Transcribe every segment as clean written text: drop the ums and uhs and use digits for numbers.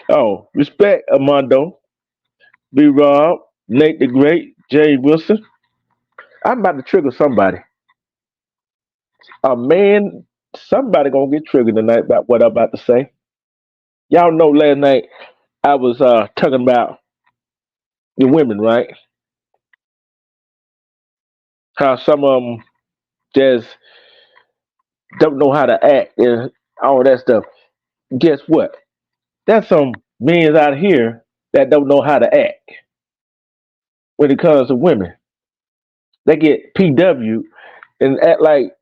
Oh, respect Armando, B Rob, Nate the Great, Jay Wilson. I'm about to trigger somebody. A man, somebody gonna get triggered tonight about what I'm about to say. Y'all know last night I was talking about the women, right? How some of them just don't know how to act and all that stuff. Guess what? There's some men out here that don't know how to act when it comes to women. They get PW and act like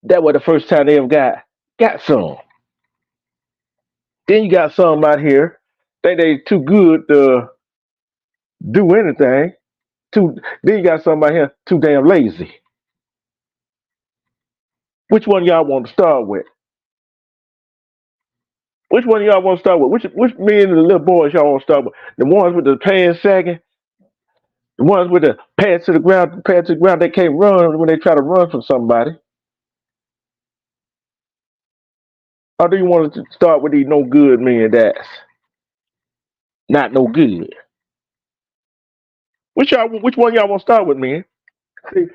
that was the first time they ever got some. Then you got some out here think they too good to do anything. Too then you got some out here too damn lazy. Which one y'all want to start with? Which one y'all want to start with? Which men and the little boys y'all want to start with? The ones with the pants sagging, the ones with the pads to the ground. They can't run when they try to run from somebody. Or do you want to start with these no good men that's not no good? Which one y'all want to start with, man? See,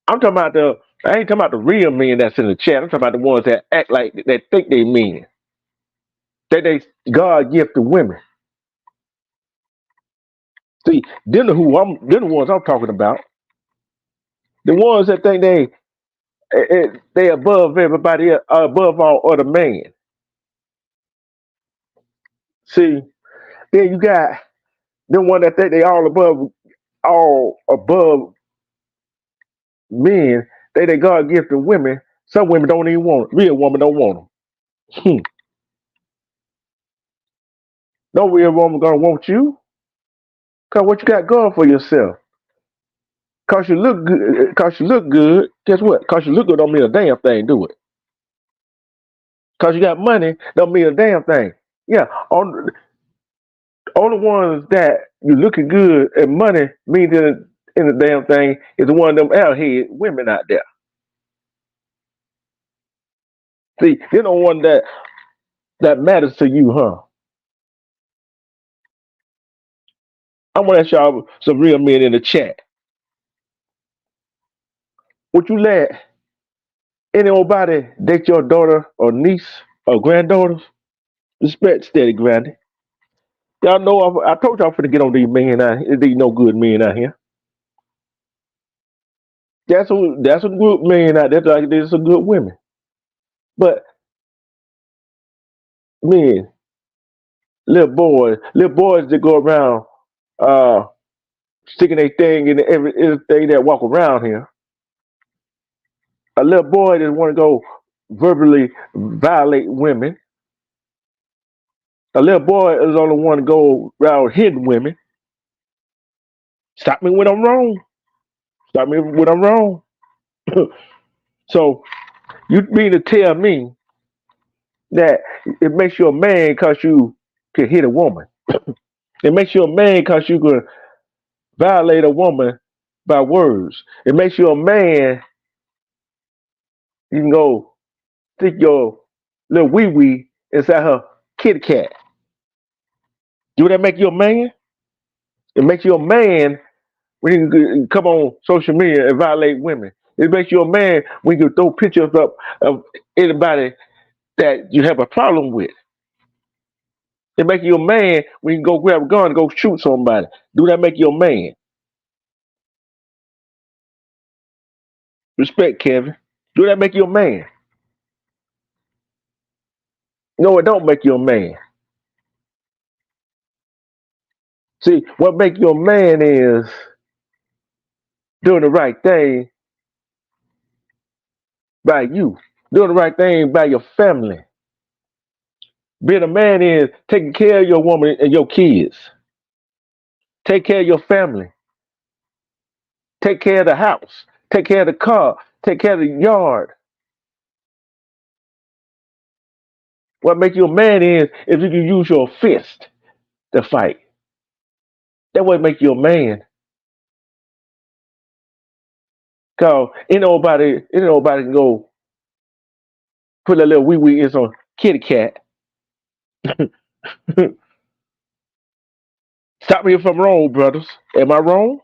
I'm talking about the. I ain't talking about the real men that's in the chat. I'm talking about the ones that act like that think they men. That they God gift to women. See, then the ones I'm talking about. The ones that think they above everybody else, above all other men. See, then you got the one that think they all above men. They God gift to women. Some women don't even want it. Real woman don't want them. No real woman gonna want you. Cause what you got going for yourself. Cause you look good. Cause you look good. Guess what? Cause you look good don't mean a damn thing, do it? Cause you got money don't mean a damn thing. Yeah, all the ones that you looking good and money means in the damn thing is the one of them outhead women out there. See, they're the one that matters to you, huh? I want to ask y'all some real men in the chat. Would you let anybody date your daughter or niece or granddaughter? Respect steady, granny. Y'all know I told y'all for to get on these men out here, these no good men out here. That's a good men out there. Like there's some good women, but men, little boys that go around uh sticking their thing in everything that walk around here. A little boy that want to go verbally violate women. A little boy is only one to go around hitting women. Stop me when I'm wrong. Stop me when I'm wrong. So you mean to tell me that it makes you a man because you can hit a woman? It makes you a man because you can violate a woman by words. It makes you a man. You can go stick your little wee wee inside her kitty cat. Do that make you a man? It makes you a man when you can come on social media and violate women. It makes you a man when you can throw pictures up of anybody that you have a problem with. It makes you a man when you go grab a gun and go shoot somebody. Do that make you a man? Respect, Kevin. Do that make you a man? No, it don't make you a man. See, what make you a man is doing the right thing by you, doing the right thing by your family. Being a man is taking care of your woman and your kids. Take care of your family. Take care of the house. Take care of the car. Take care of the yard. What make you a man is if you can use your fist to fight. That what make you a man. Cause ain't nobody can go put a little wee wee in some kitty cat Stop me if I'm wrong, brothers. Am I wrong?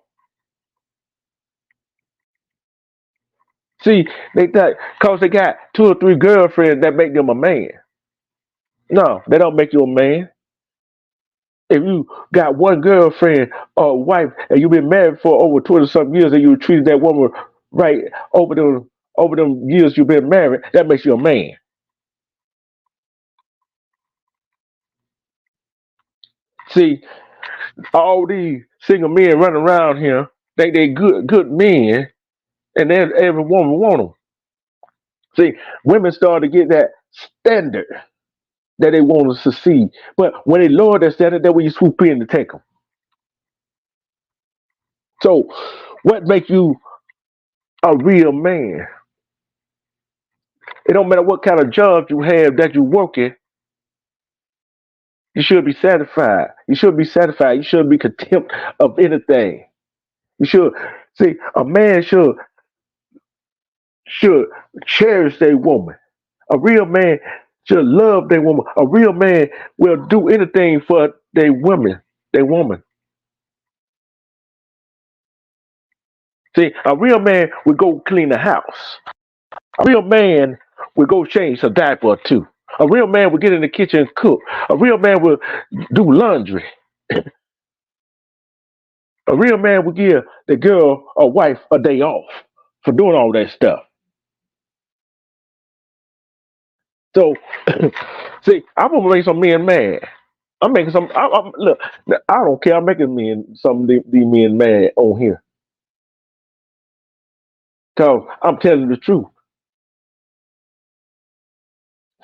See, they got cause they got two or three girlfriends that make them a man. No, they don't make you a man. If you got one girlfriend or wife and you've been married for over 20 some years and you treated that woman right over them years you've been married, that makes you a man. See, all these single men running around here think they good men, and then every woman want them. See, women start to get that standard that they want to succeed, but when they lower that standard, that when you swoop in to take them. So, what makes you a real man? It don't matter what kind of job you have that you work in. You should be satisfied. You should be satisfied. You should be contempt of anything. You should see a man should cherish their woman. A real man should love their woman. A real man will do anything for their women, their woman. See, a real man would go clean the house. A real man would go change a diaper or two. A real man would get in the kitchen and cook. A real man would do laundry. A real man would give the girl or wife a day off for doing all that stuff. So, see, I'm gonna make some men mad. I'm making some. Look, I don't care. I'm making some of these men mad on here because I'm telling the truth.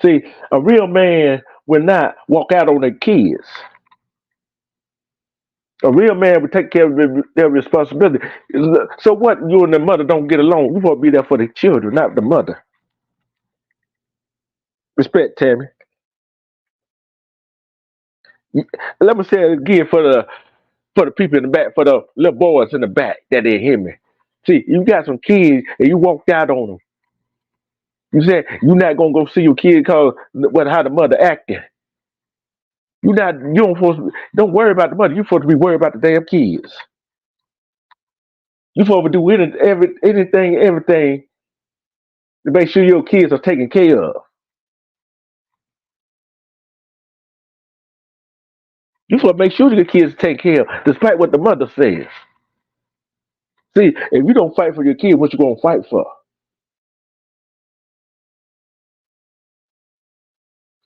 See, a real man will not walk out on their kids. A real man would take care of their responsibility. So what? You and the mother don't get along. You supposed to be there for the children, not the mother. Respect, Tammy. Let me say it again for the people in the back, for the little boys in the back that didn't hear me. See, you got some kids and you walked out on them. You said you're not gonna go see your kid because what how the mother acting. You don't supposed to, don't worry about the mother. You supposed to be worried about the damn kids. You supposed to do anything, everything to make sure your kids are taken care of. You supposed to make sure your kids are taken care of, despite what the mother says. See, if you don't fight for your kid, what you gonna fight for?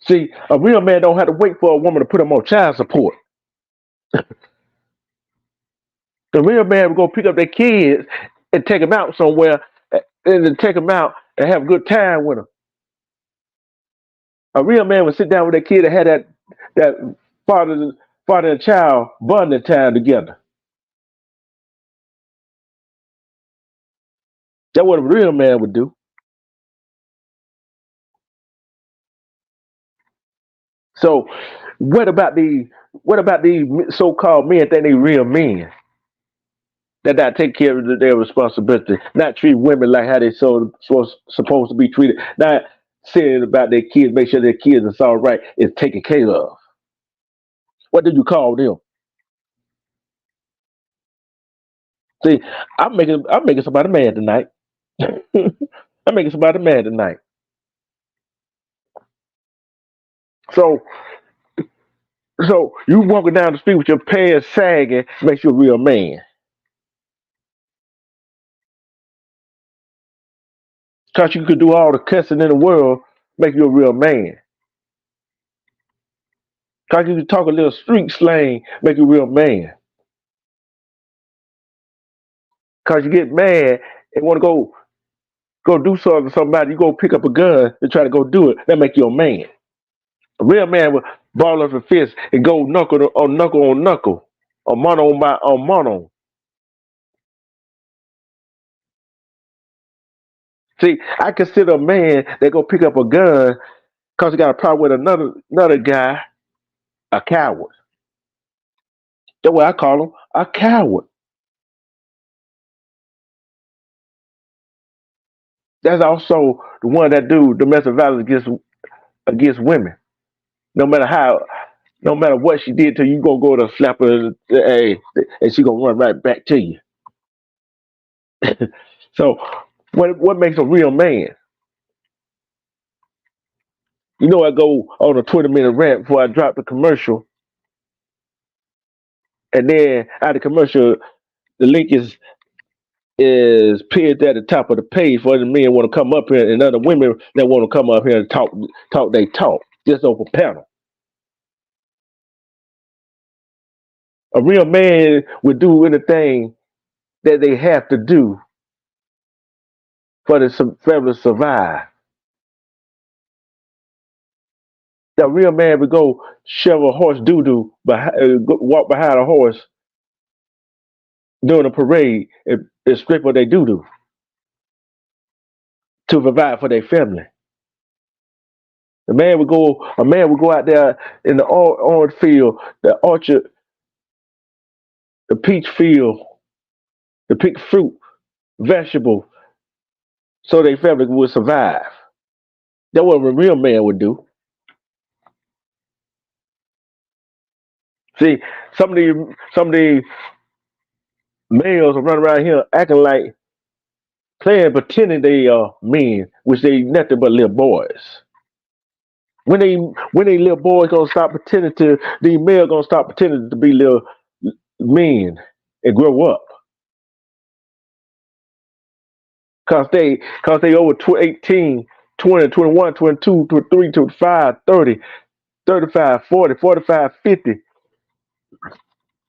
See, a real man don't have to wait for a woman to put him on child support. The real man will go pick up their kids and take them out somewhere and then take them out and have a good time with them. A real man would sit down with their kid and have that father father and child bonding time together. That's what a real man would do. So what about these so-called men think they real men that not take care of their responsibility, not treat women like how they supposed to be treated, not saying about their kids, make sure their kids is all right, is taken care of. What do you call them? See, I'm making somebody mad tonight. I'm making somebody mad tonight. So so you walking down the street with your pants sagging makes you a real man. Cause you could do all the cussing in the world, make you a real man. Cause you can talk a little street slang, make you a real man. Cause you get mad and want to go do something to somebody, you go pick up a gun and try to go do it. That make you a man. A real man will ball up a fist and go knuckle on knuckle, or mono on mono. See, I consider a man that go pick up a gun because he got a problem with another guy, a coward. That's what I call him, a coward. That's also the one that do domestic violence against women. No matter how. No matter what she did to you, gonna go to slap her, hey, and she gonna run right back to you. So, what makes a real man? You know, I go on a 20-minute rant before I drop the commercial, and then out of the commercial, the link is pinned at the top of the page for the men want to come up here and other women that want to come up here and talk they talk just over panel. A real man would do anything that they have to do for the family to survive. A real man would go shovel horse doo doo, walk behind a horse during a parade and strip what they doo doo to provide for their family. A man would go out there in the orange field, the orchard, the peach field, to pick fruit, vegetables, so their family would survive. That's what a real man would do. See, some of these males are running around here acting like pretending they are men, which they nothing but little boys. When they little boys gonna stop pretending to these males gonna stop pretending to be little men and grow up. Cause they over 18, 20, 21, 22, 23, 25, 30, 35, 40, 45, 50.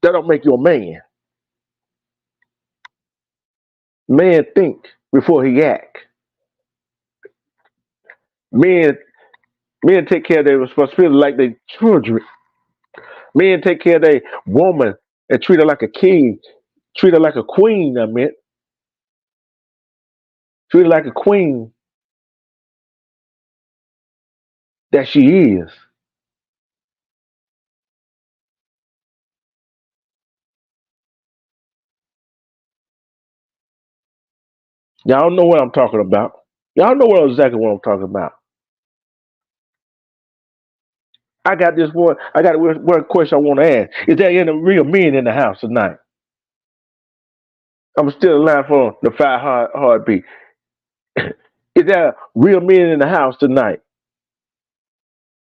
That don't make you a man. Man think before he act. Men men take care of their responsibility like they children. Men take care of their woman and treat her like a king, treat her like a queen, I meant. Treat her like a queen that she is. Y'all know what I'm talking about. Y'all know exactly what I'm talking about. I got one question I want to ask. Is there any real men in the house tonight? I'm still alive for the heartbeat. Is there real men in the house tonight?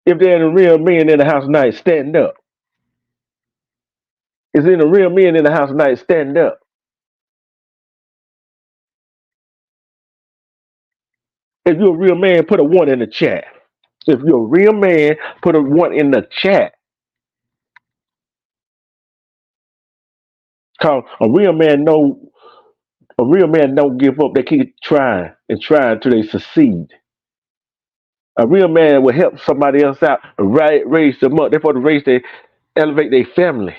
If there are real men in the house tonight, stand up. Is there any real men in the house tonight, stand up? If you're a real man, put a one in the chat. If you're a real man, put a one in the chat. Cause a real man don't give up. They keep trying and trying until they succeed. A real man will help somebody else out, raise them up. Therefore, elevate their family.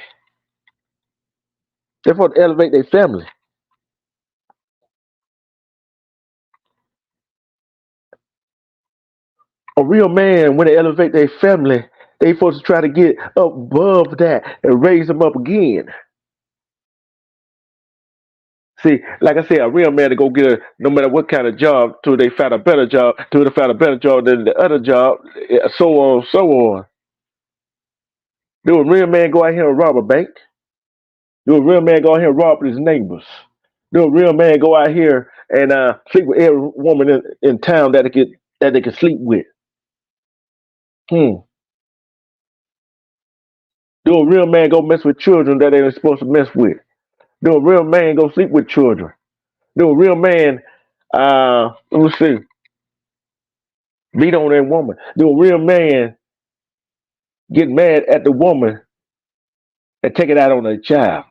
Therefore, to elevate their family. A real man, when they elevate their family, they supposed to try to get above that and raise them up again. See, like I said, a real man to go get no matter what kind of job till they find a better job, till they find a better job than the other job, so on, so on. Do a real man go out here and rob a bank? Do a real man go out here and rob his neighbors? Do a real man go out here and sleep with every woman in town that they can sleep with? Hmm. Do a real man go mess with children that they ain't supposed to mess with? Do a real man go sleep with children? Do a real man, let me see, beat on that woman? Do a real man get mad at the woman and take it out on the child?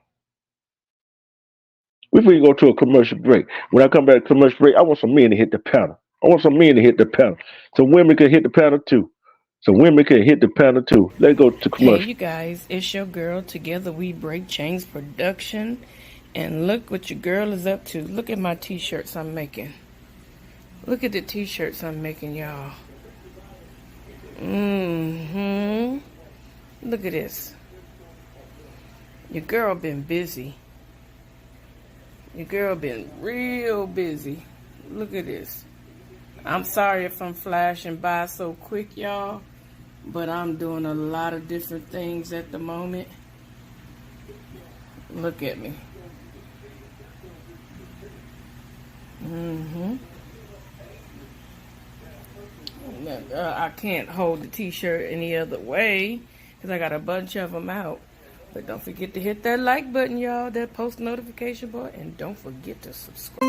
Before you go to a commercial break, when I come back to commercial break, I want some men to hit the panel. I want some men to hit the panel. So women can hit the panel too. So women can hit the panel too. Let's go to Hey, commercial. you guys, it's your girl. Together we break chains production. And look what your girl is up to. Look at my t-shirts I'm making. Look at the t-shirts I'm making, y'all. Mm-hmm. Look at this. Your girl been busy. Your girl been real busy. Look at this. I'm sorry if I'm flashing by so quick, y'all. but I'm doing a lot of different things at the moment. Look at me. I can't hold the t-shirt any other way because I got a bunch of them out. But don't forget to hit that like button, y'all, that post notification bar, and don't forget to subscribe.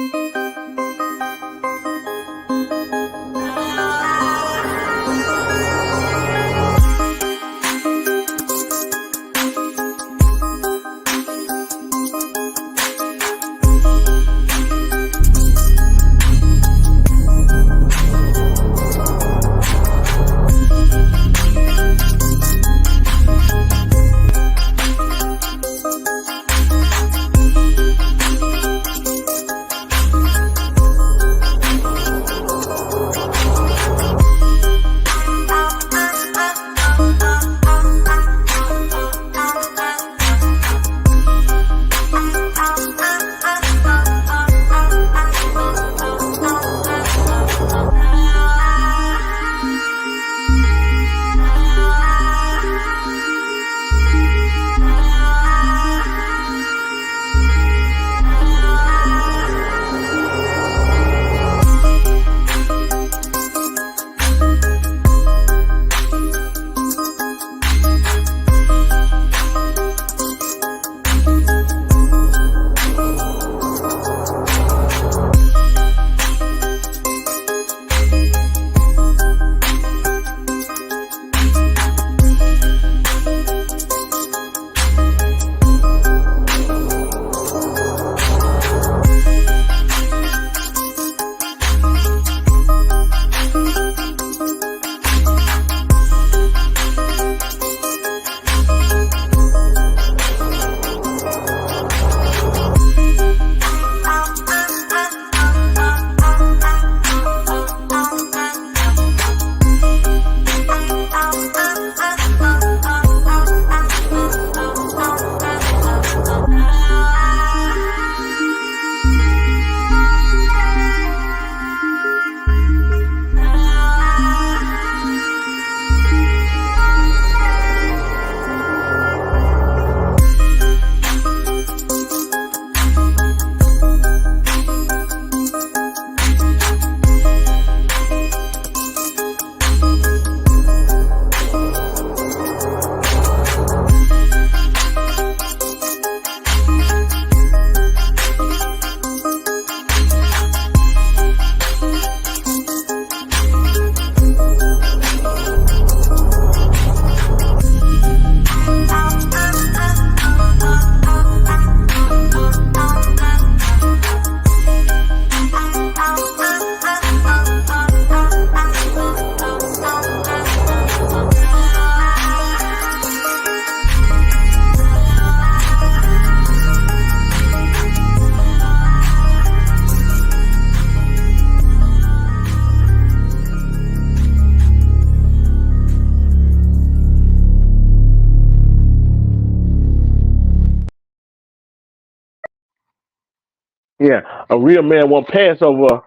Yeah, a real man won't pass over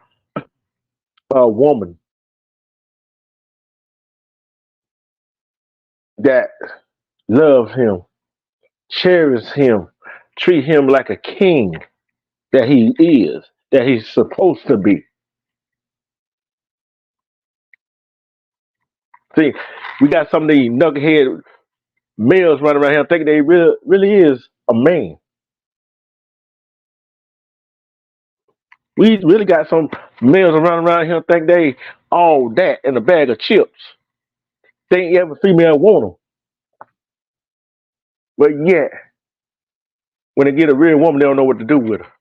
a woman that loves him, cherishes him, treat him like a king that he is, that he's supposed to be. See, we got some of these knucklehead males running around here thinking they really is a man. We really got some males running around here think they all that in a bag of chips. Think every female want them, but yet when they get a real woman, they don't know what to do with her.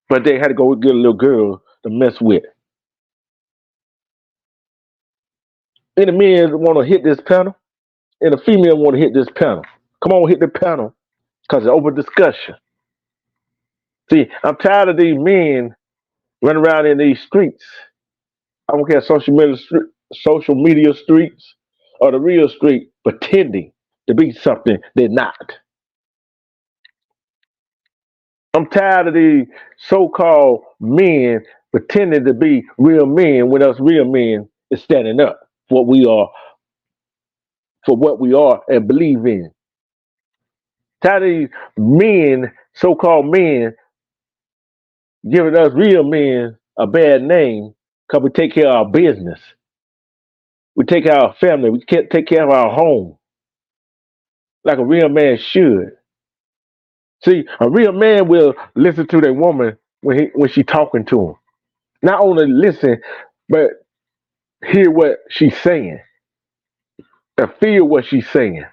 But they had to go get a little girl to mess with. Any men want to hit this panel, and a female want to hit this panel. Come on, hit the panel, because it's over discussion. See, I'm tired of these men running around in these streets. I don't care social media streets or the real street, pretending to be something they're not. I'm tired of these so-called men pretending to be real men when us real men is standing up for what we are and believe in. Tired of these men, so-called men, giving us real men a bad name because we take care of our business. We take care of our family. We can't take care of our home like a real man should. See, a real man will listen to that woman when she talking to him. Not only listen, but hear what she's saying and feel what she's saying.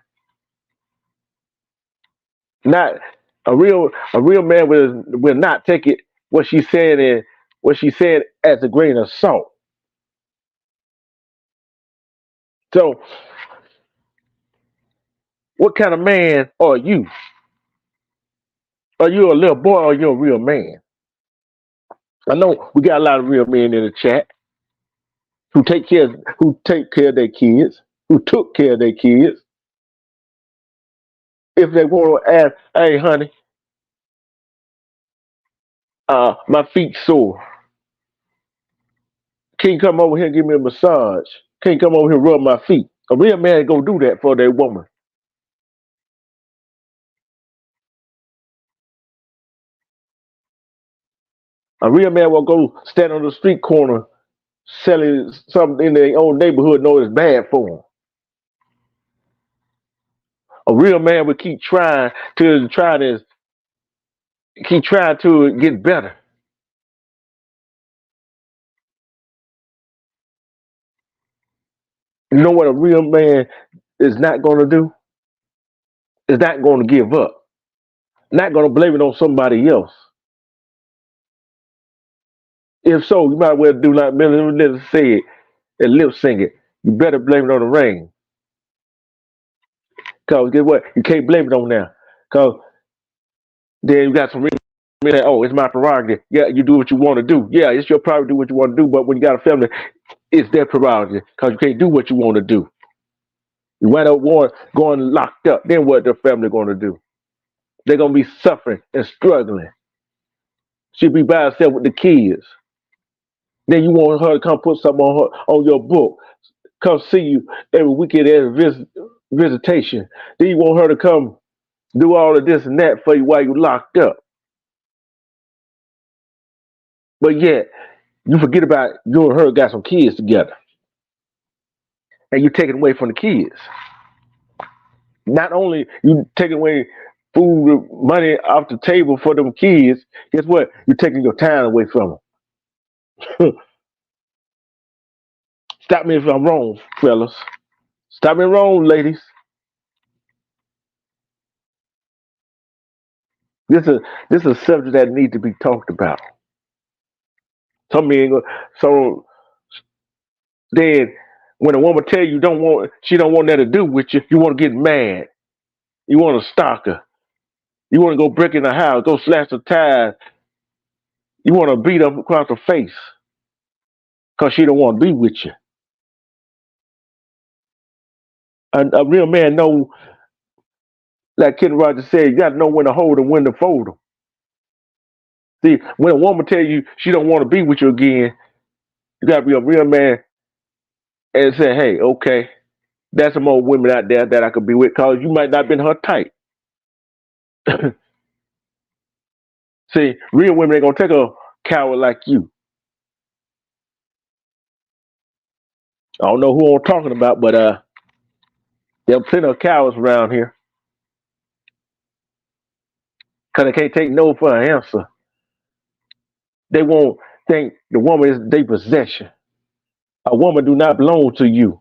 Not a real man will not take it what she's saying and what she said as a grain of salt. So, what kind of man are you? Are you a little boy or are you a real man? I know we got a lot of real men in the chat who take care of their kids, who took care of their kids. If they want to ask, hey honey, my feet sore. Can you come over here and give me a massage? Can you come over here and rub my feet? A real man go do that for their woman. A real man will go stand on the street corner selling something in their own neighborhood know it's bad for them. A real man would keep trying to get better. You know what a real man is not going to do? Is not going to give up. Not going to blame it on somebody else. If so, you might well do like Millie said and lip sing it. You better blame it on the rain. Cause guess what? You can't blame it on now. Cause then you got some real men that, oh, it's my prerogative. Yeah, you do what you want to do. Yeah, it's your prerogative to do what you want to do. But when you got a family, it's their prerogative. Cause you can't do what you want to do. You wind up going locked up. Then what the family going to do? They're gonna be suffering and struggling. She'll be by herself with the kids. Then you want her to come put something on your book. Come see you every weekend as visitation. Then you want her to come do all of this and that for you while you locked up. But yet you forget about you and her got some kids together, and you taking away from the kids. Not only you taking away food, money off the table for them kids. Guess what? You're taking your time away from them. Stop me if I'm wrong, fellas. Stop me wrong, ladies. This is a subject that needs to be talked about. Some men, so then when a woman tell you she don't want that to do with you, you want to get mad. You want to stalk her. You want to go break in the house, go slash the tires. You want to beat her across the face because she don't want to be with you. A real man know, like Ken Rogers said, you got to know when to hold them, when to fold them. See, when a woman tell you she don't want to be with you again, you got to be a real man and say, hey, okay, there's some more women out there that I could be with because you might not have been her type. See, real women ain't going to take a coward like you. I don't know who I'm talking about, but there are plenty of cowards around here because they can't take no for an answer. They won't think the woman is their possession. A woman do not belong to you.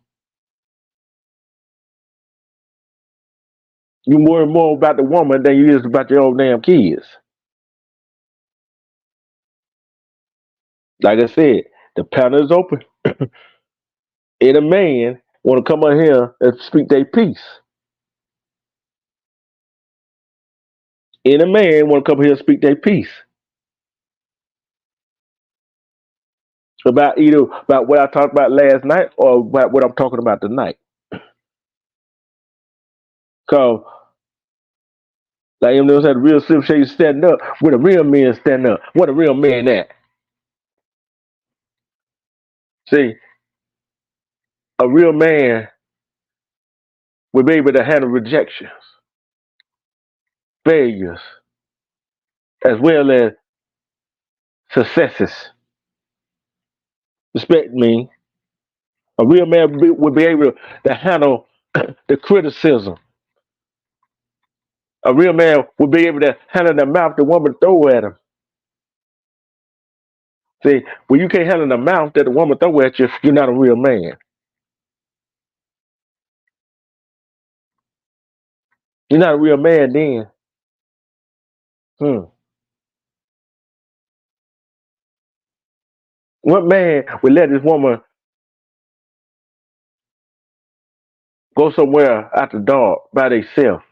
You worry more about the woman than you is about your own damn kids. Like I said, the panel is open. Any man want to come on here and speak their piece. Any man want to come here and speak their piece about either about what I talked about last night or about what I'm talking about tonight. Cause like them said, the real Slim Shady standing up. Where the real men stand up. What a real man at? See, A real man will be able to handle rejections, failures, as well as successes. Respect me. A real man will be able to handle the criticism. A real man will be able to handle the mouth the woman throw at him. See, when you can't handle the mouth that the woman throw at you, you're not a real man. You're not a real man then. Hmm. What man would let this woman go somewhere out the dark by themselves?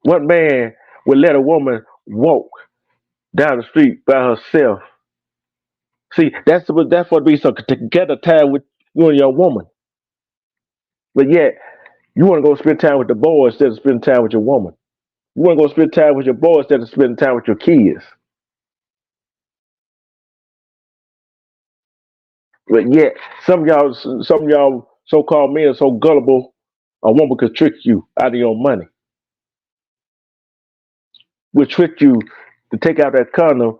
What man would let a woman walk down the street by herself? See, that's what we so together time with you and your woman. But yet you want to go spend time with the boy instead of spending time with your woman. You want to go spend time with your boy instead of spending time with your kids. But yet some of y'all so-called men are so gullible. A woman could trick you out of your money. Will trick you to take out that condom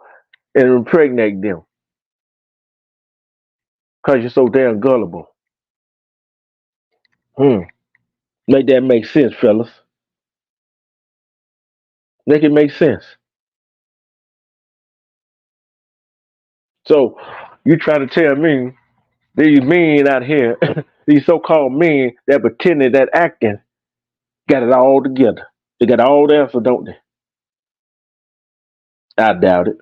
and impregnate them because you're so damn gullible. Hmm. Make that make sense, fellas. Make it make sense. So you trying to tell me these men out here, these so-called men that pretending that acting got it all together. They got all the answer, don't they? I doubt it.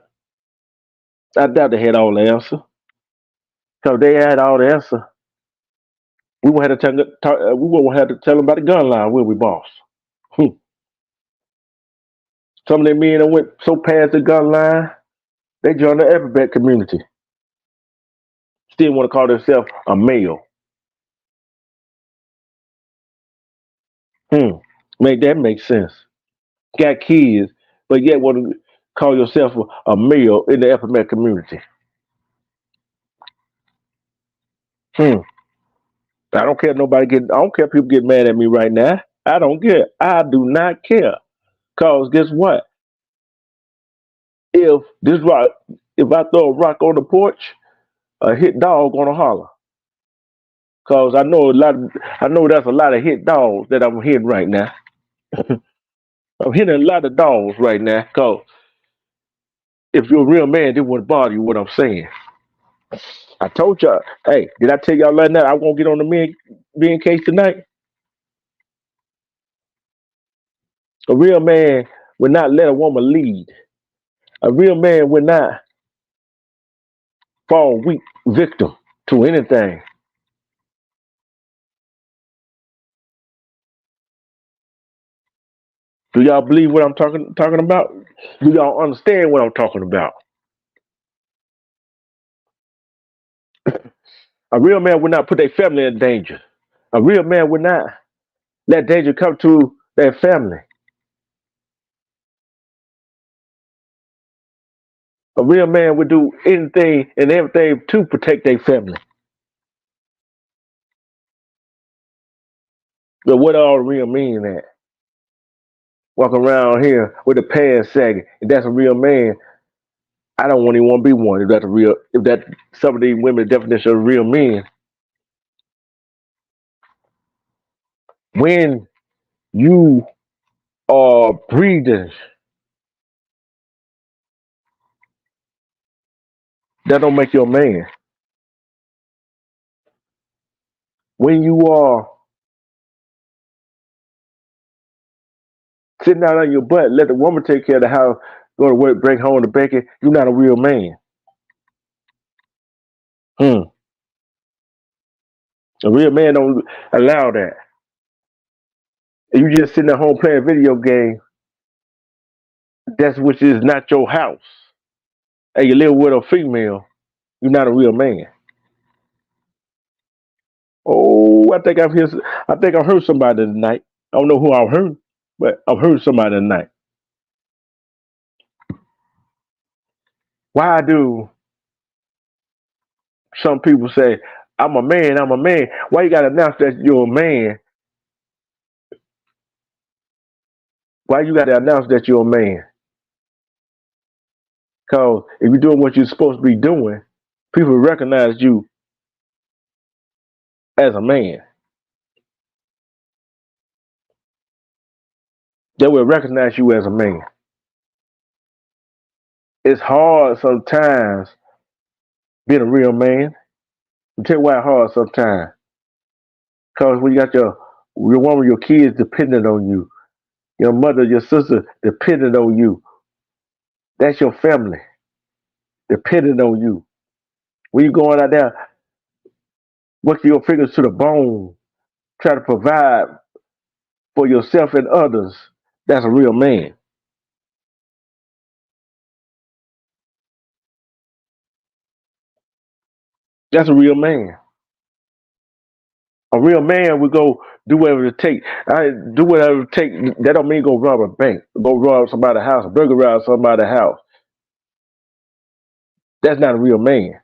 I doubt they had all the answer. Because they had all the answer. We won't have to we won't have to tell them about the gun line, will we, boss? Hmm. Some of them men that went so past the gun line, they joined the alphabet community. Still want to call themselves a male. Hmm. Make that make sense. Got kids, but yet want to call yourself a male in the alphabet community. Hmm. I don't care if nobody get. I don't care if people get mad at me right now. I don't care. I do not care. Cause guess what? If this rock, if I throw a rock on the porch, a hit dog gonna holler. Cause I know a lot. I know that's a lot of hit dogs that I'm hitting right now. I'm hitting a lot of dogs right now. Cause if you're a real man, it wouldn't bother you what I'm saying. I told y'all. Hey, did I tell y'all last night I won't get on the men case tonight? A real man would not let a woman lead. A real man would not fall weak victim to anything. Do y'all believe what I'm talking about? Do y'all understand what I'm talking about? A real man would not put their family in danger. A real man would not let danger come to their family. A real man would do anything and everything to protect their family. But what all real mean that? Walk around here with the pants sagging. If that's a real man, I don't even want to be one. If that's a real, if that some of these women's definition of real men, when you are breathing, that don't make you a man. When you are sitting down on your butt, let the woman take care of the house, go to work, bring home the bacon, you're not a real man. Hmm. A real man don't allow that. If you just sitting at home playing video game, that's which is not your house. And you live with a female, you're not a real man. Oh, I think I've heard somebody tonight. I don't know who I've heard, but I've heard somebody tonight. Why do some people say I'm a man. I'm a man. Why you gotta announce that you're a man? Why you gotta announce that you're a man? Cause if you're doing what you're supposed to be doing, people recognize you as a man. They will recognize you as a man. It's hard sometimes being a real man. I'll tell you why it's hard sometimes. Cause when you got your woman, your kids dependent on you, your mother, your sister dependent on you. That's your family dependent on you. When you going out there, working your fingers to the bone, try to provide for yourself and others, that's a real man. That's a real man. A real man would go do whatever it takes. I do whatever it takes. That don't mean go rob a bank, go rob somebody's house, burglarize somebody's house. That's not a real man.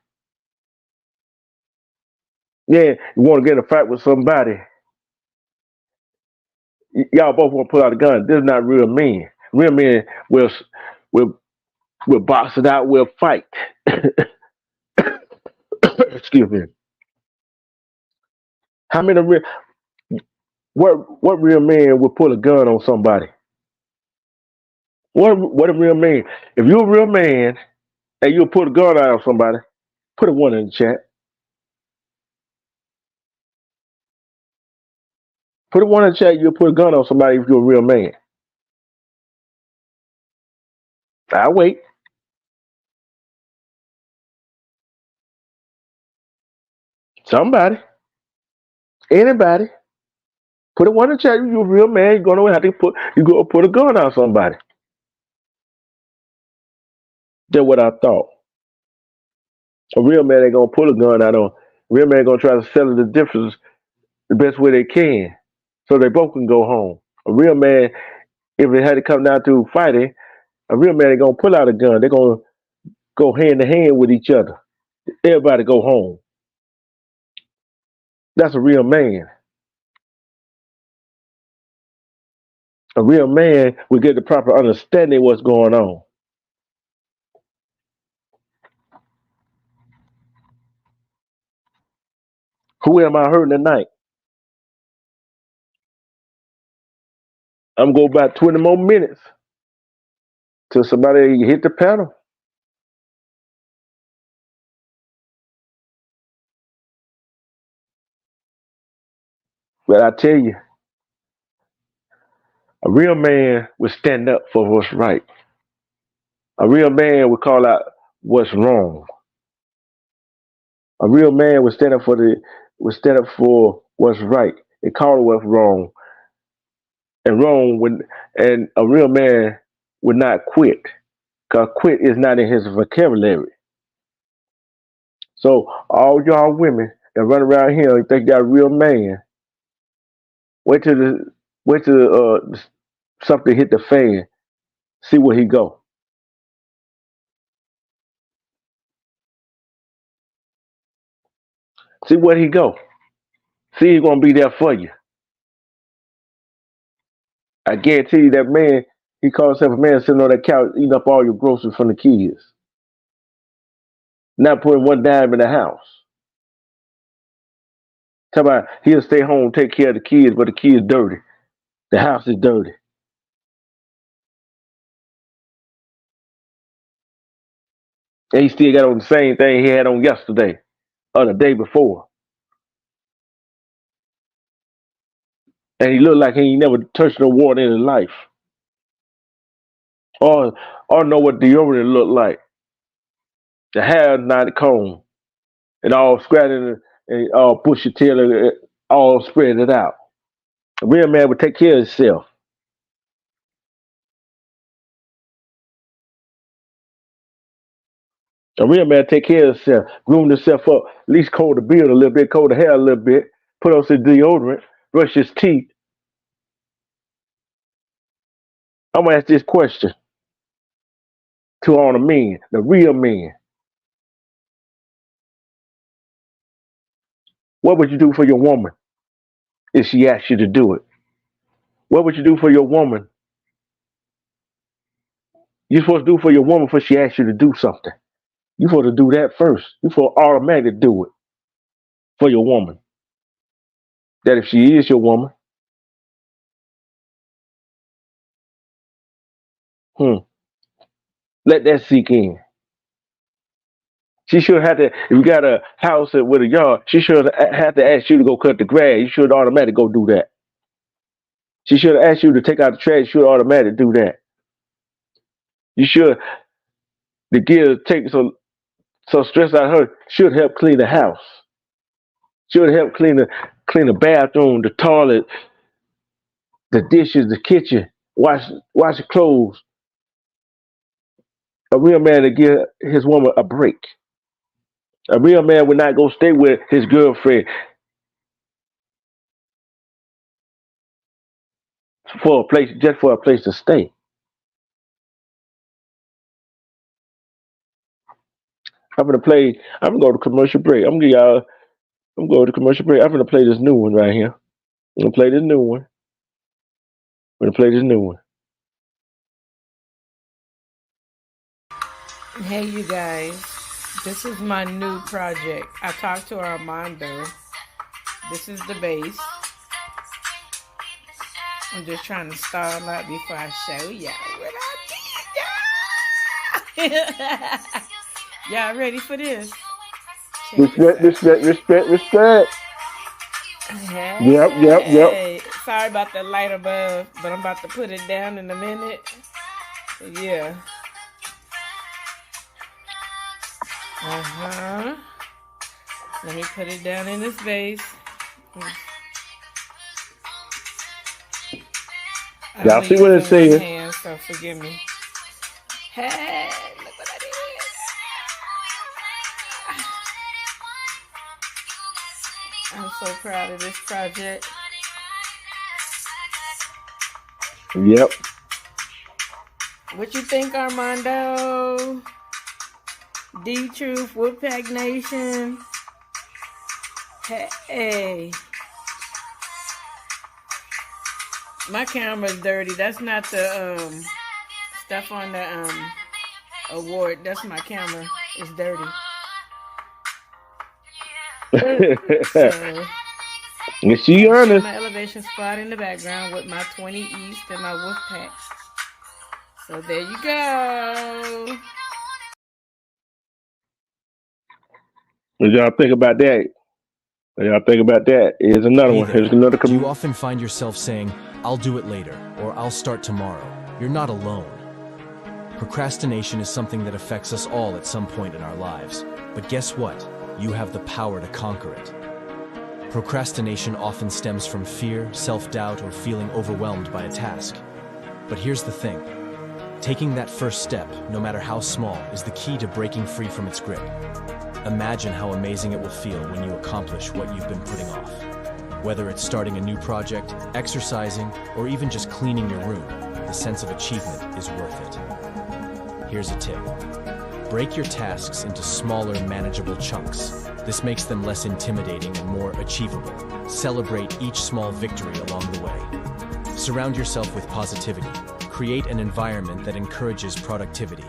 Yeah, you want to get in a fight with somebody. Y'all both want to pull out a gun. This is not real men. Real men will will box it out. Will fight. Excuse me. How many real what real man would pull a gun on somebody? What a real man? If you're a real man and you'll put a gun out on somebody, put a one in the chat. Put a one in the chat. You'll put a gun on somebody if you're a real man. I wait. Somebody, anybody, put a one in the chat. You're a real man. You're gonna have to put a gun on somebody. That's what I thought. A real man ain't gonna pull a gun out on. A real man gonna try to settle the difference the best way they can, so they both can go home. A real man, if it had to come down to fighting, a real man ain't gonna pull out a gun. They're gonna go hand to hand with each other. Everybody go home. That's a real man. A real man will get the proper understanding of what's going on. Who am I hurting tonight? I'm gonna go about 20 more minutes till somebody hit the pedal. But I tell you, a real man will stand up for what's right. A real man will call out what's wrong. A real man will stand up for what's right and call what's wrong. And wrong when and a real man would not quit. Cause quit is not in his vocabulary. So all y'all women that run around here and think they're a real man, wait till the wait till something hit the fan. See where he go. See where he go. See he's gonna be there for you. I guarantee you that man, he calls himself a man sitting on that couch eating up all your groceries from the kids. Not putting one dime in the house. Talk about he'll stay home, take care of the kids, but the kids dirty. The house is dirty. And he still got on the same thing he had on yesterday or the day before. And he looked like he ain't never touched no water in his life. Or or know what deodorant looked like. The hair not combed and all scratching and all bushy tail and all spread it out. A real man would take care of himself. A real man take care of himself, groom himself up, at least comb the beard a little bit, comb the hair a little bit, put on some deodorant, brush his teeth. I'm gonna ask this question to all the men, the real men. What would you do for your woman if she asked you to do it? What would you do for your woman? You're supposed to do for your woman before she asks you to do something. You're supposed to do that first. You're supposed to automatically do it for your woman. That if she is your woman, hmm, let that sink in. She should have to, if you got a house with a yard, she should have to ask you to go cut the grass. You should automatically go do that. She should have asked you to take out the trash. You should automatically do that. You should, the gear take so stress out of her, should help clean the house. Should help clean the bathroom, the toilet, the dishes, the kitchen, wash the clothes. A real man to give his woman a break. A real man would not go stay with his girlfriend for a place, just for a place to stay. I'm gonna play. I'm gonna go to commercial break. I'm gonna give y'all. I'm going to commercial break. I'm gonna play this new one right here. I'm gonna play this new one. I'm gonna play this new one. Hey, you guys. This is my new project. I talked to Armando. This is the bass. I'm just trying to stall out before I show y'all what I did. Y'all ready for this? Check this out. Respect. Yep. Hey, sorry about the light above, but I'm about to put it down in a minute. Yeah. Let me put it down in this vase. Y'all see what it's saying? Hand, so forgive me. Hey, look what I did. I'm so proud of this project. Yep. What you think, Armando? D-Truth, Woodpack Nation. Hey. My camera's dirty. That's not the stuff on the award. That's my camera. It's dirty. So, is she honest? My elevation spot in the background with my 20 East and my Wolfpack. So there you go. What y'all think about that? Here's another one. Here's another. Do you often find yourself saying, "I'll do it later," or "I'll start tomorrow"? You're not alone. Procrastination is something that affects us all at some point in our lives. But guess what? You have the power to conquer it. Procrastination often stems from fear, self-doubt, or feeling overwhelmed by a task. But here's the thing. Taking that first step, no matter how small, is the key to breaking free from its grip. Imagine how amazing it will feel when you accomplish what you've been putting off. Whether it's starting a new project, exercising, or even just cleaning your room, the sense of achievement is worth it. Here's a tip. Break your tasks into smaller, manageable chunks. This makes them less intimidating and more achievable. Celebrate each small victory along the way. Surround yourself with positivity. Create an environment that encourages productivity.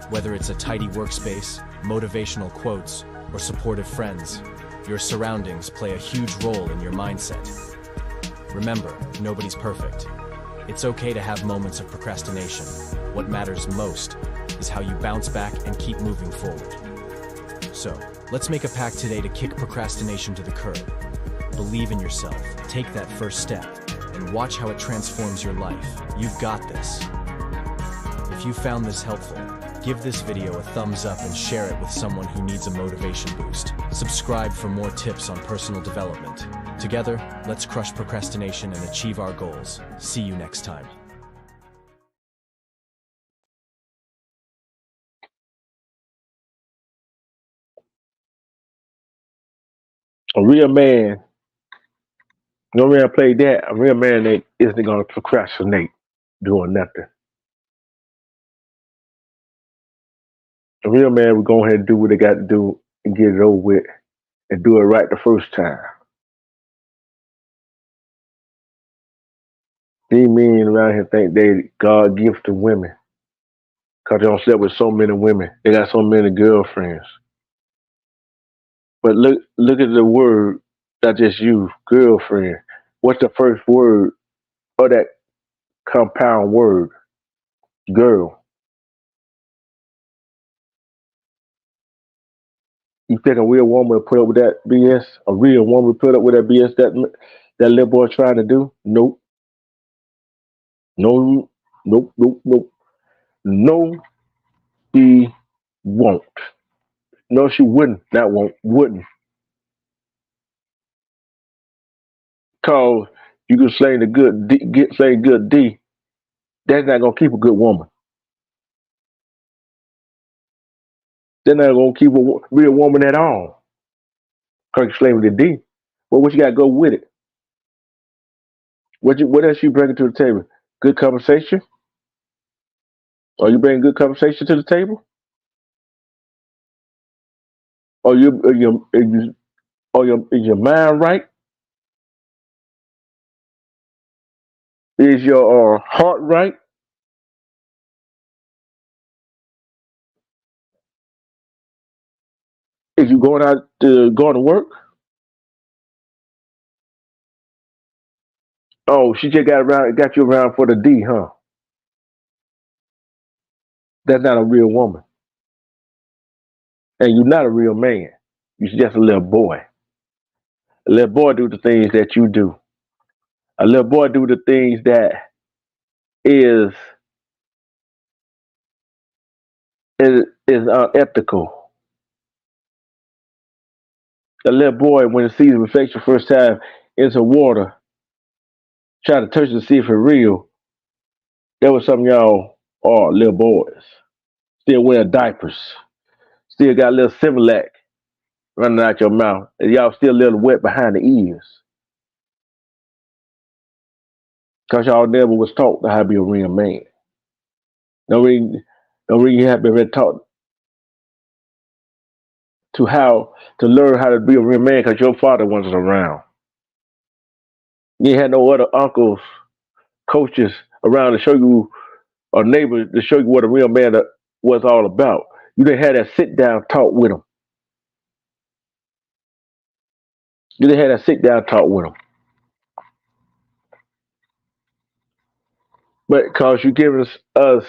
Whether it's a tidy workspace, motivational quotes, or supportive friends, your surroundings play a huge role in your mindset. Remember, nobody's perfect. It's okay to have moments of procrastination. What matters most is how you bounce back and keep moving forward. So, let's make a pact today to kick procrastination to the curb. Believe in yourself, take that first step, and watch how it transforms your life. You've got this. If you found this helpful, give this video a thumbs up and share it with someone who needs a motivation boost. Subscribe for more tips on personal development. Together, let's crush procrastination and achieve our goals. See you next time. A real man, no man played that. A real man isn't going to procrastinate doing nothing. A real man will go ahead and do what they got to do and get it over with and do it right the first time. These men around here think they God gifted women because they don't sleep with so many women. They got so many girlfriends. But look at the word I just used, girlfriend. What's the first word of that compound word? Girl. You think a real woman would put up with that BS? A real woman would put up with that BS that little boy trying to do? Nope. No, nope, nope, nope. No, she won't. No, she wouldn't. That won't. Wouldn't. Cause you can slay the good D, get slay good D. That's not gonna keep a good woman. They're not gonna keep a real woman at all. Cause you slaying the D. Well, what you got to go with it? What else you bringing to the table? Good conversation? Are you bringing good conversation to the table? Or is your mind right? Is your heart right? Is you going to work? Oh, she just got you around for the D, huh? That's not a real woman, and you're not a real man. You're just a little boy. A little boy do the things that you do. A little boy do the things that is is unethical. A little boy when he sees reflection first time into water, try to touch it to see if it's real. That was some of y'all are little boys. Still wearing diapers. Still got a little Similac running out your mouth. And y'all still a little wet behind the ears. Cause y'all never was taught how to be a real man. No reason, no reason you have been taught to how to learn how to be a real man because your father wasn't around. You ain't had no other uncles, coaches around to show you, or neighbors to show you what a real man was all about. You didn't have that sit down talk with them. You didn't have that sit down talk with them. But because you giving us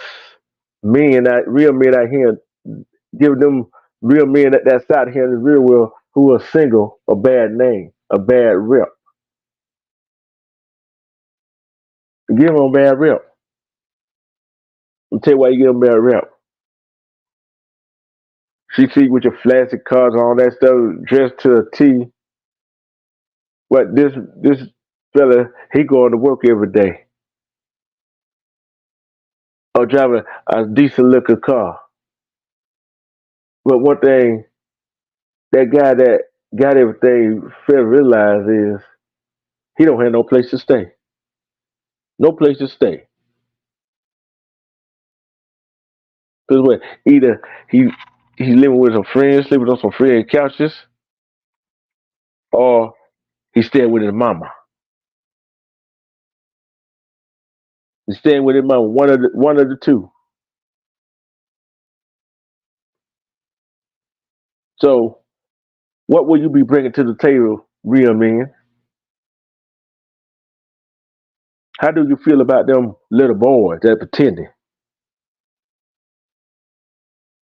men, that real men out here, giving them real men that side here in the real world who are single a bad name, a bad rep. Give them a bad rep. I'll tell you why you give them a bad rep. She see with your flashy cars and all that stuff, dressed to a T. But this fella, he going to work every day or driving a decent looking car. But one thing that guy that got everything fair realize is he don't have no place to stay. No place to stay. Cause what? Either he's living with some friends, sleeping on some friend couches, or he's staying with his mama. He's staying with his mama. One of the two. So what will you be bringing to the table, real men? How do you feel about them little boys that pretending?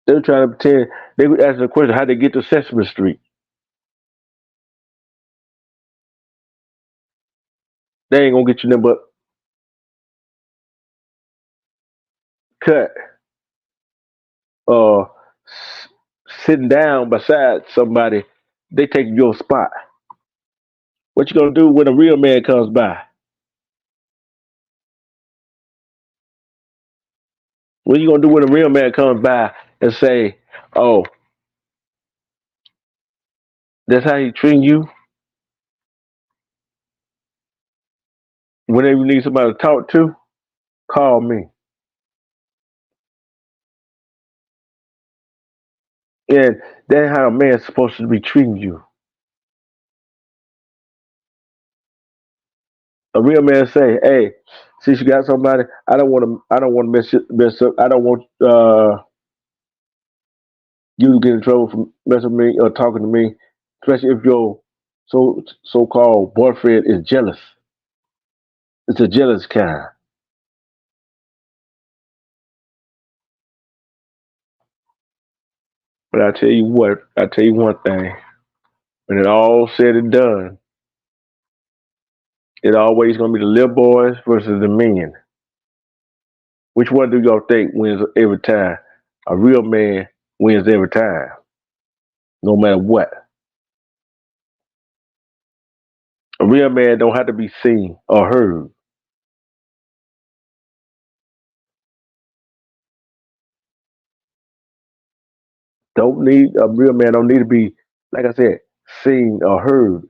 They're trying to pretend. They would ask the question, how they get to Sesame Street? They ain't gonna get you nothing but cut or sitting down beside somebody. They take your spot. What you gonna do when a real man comes by? What you gonna do when a real man comes by and say, "Oh, that's how he treating you"? Whenever you need somebody to talk to, call me. And that's how a man's supposed to be treating you. A real man say, "Hey, Since you got somebody, I don't want to mess up. I don't want you to get in trouble for messing with me or talking to me, especially if your so called boyfriend is jealous. It's a jealous kind. But I tell you what, I tell you one thing. When it all said and done, it always gonna be the little boys versus the men. Which one do y'all think wins every time? A real man wins every time, no matter what. A real man don't have to be seen or heard. Don't need a real man don't need to be, like I said, seen or heard.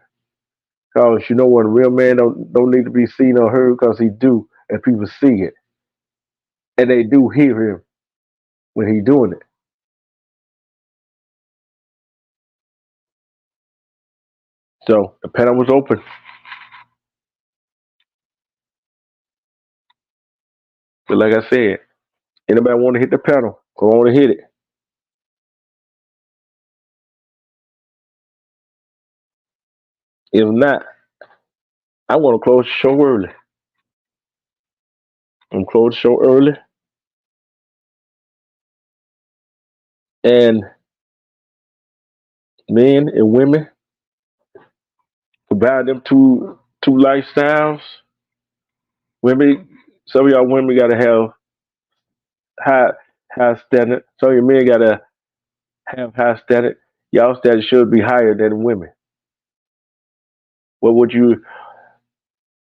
Cause you know what, a real man don't need to be seen or heard because he do, and people see it, and they do hear him when he doing it. So the panel was open. But like I said, anybody want to hit the panel, go on and hit it. If not, I want to close the show early. I'm close the show early, and men and women combine them two lifestyles. Women, some of y'all women got to have high high standard. Some of your men got to have high standard. Y'all standard should be higher than women. What would you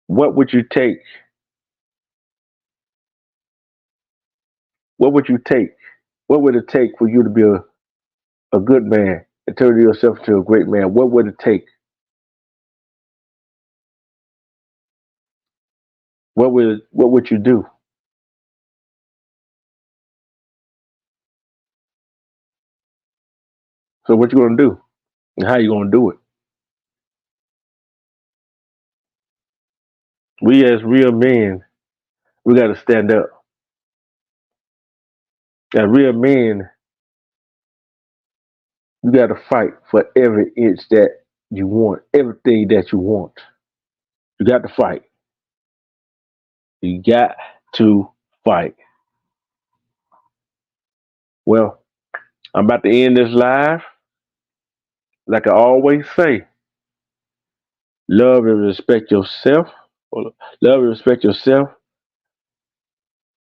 What would you take? What would you take? What would it take for you to be a good man and turn yourself into a great man? What would it take? What would you do? So what you gonna do? And how you gonna do it? We as real men, we gotta stand up. As real men, you gotta fight for every inch that you want, everything that you want. You got to fight. You got to fight. Well, I'm about to end this live. Like I always say, love and respect yourself. Love and respect yourself.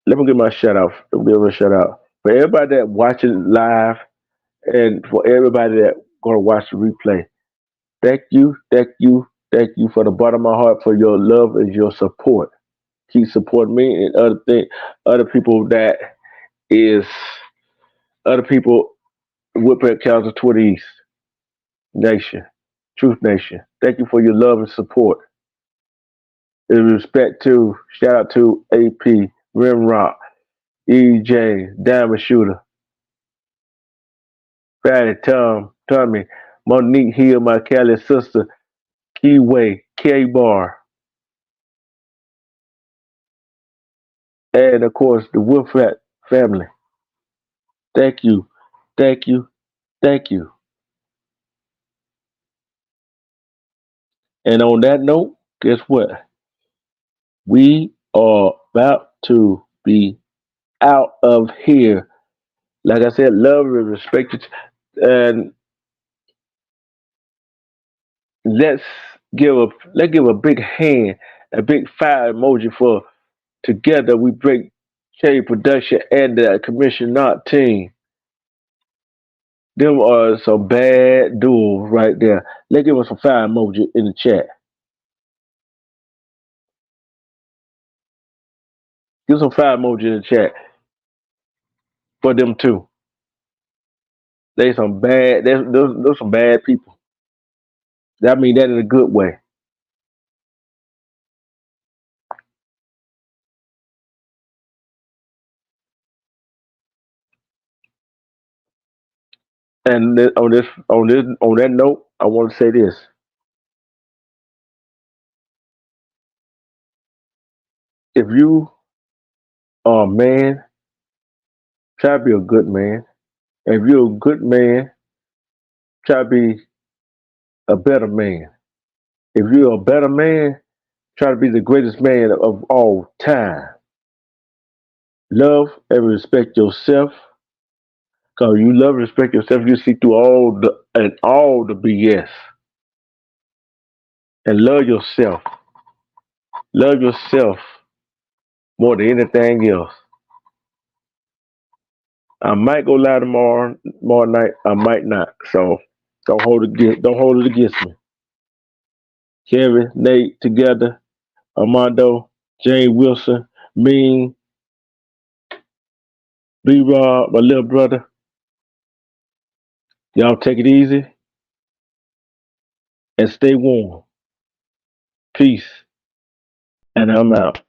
Let me give my shout out. Let me give a shout out for everybody that watching live and for everybody that gonna watch the replay. Thank you, thank you, thank you for the bottom of my heart for your love and your support. Keep supporting me and other people that is other people Whitbread Council 20 East Nation, Truth Nation. Thank you for your love and support. In respect to shout out to AP, Rimrock, EJ, Diamond Shooter, Fatty, Tommy, Monique Hill, my Cali sister, Keyway, K Bar, and of course the Wolfrat family. Thank you, thank you, thank you. And on that note, guess what? We are about to be out of here. Like I said, love and respect it. And let's let's give a big hand, a big fire emoji for together we break Cherry Production and the Commission Not team. Them are some bad duels right there. Let's give us some fire emoji in the chat. Give some fire emoji in the chat for them too. They some bad. Those some bad people. I mean that in a good way. And on that note, I want to say this. if you are a man, try to be a good man. If you're a good man, try to be a better man. If you're a better man, try to be the greatest man of all time. Love and respect yourself. Cause you love and respect yourself, you see through all the BS. And love yourself. Love yourself more than anything else. I might go live tomorrow night. I might not. So don't hold it against me. Kevin, Nate, together, Armando, Jay Wilson, Mean, B Rob, my little brother. Y'all take it easy and stay warm. Peace. And I'm out.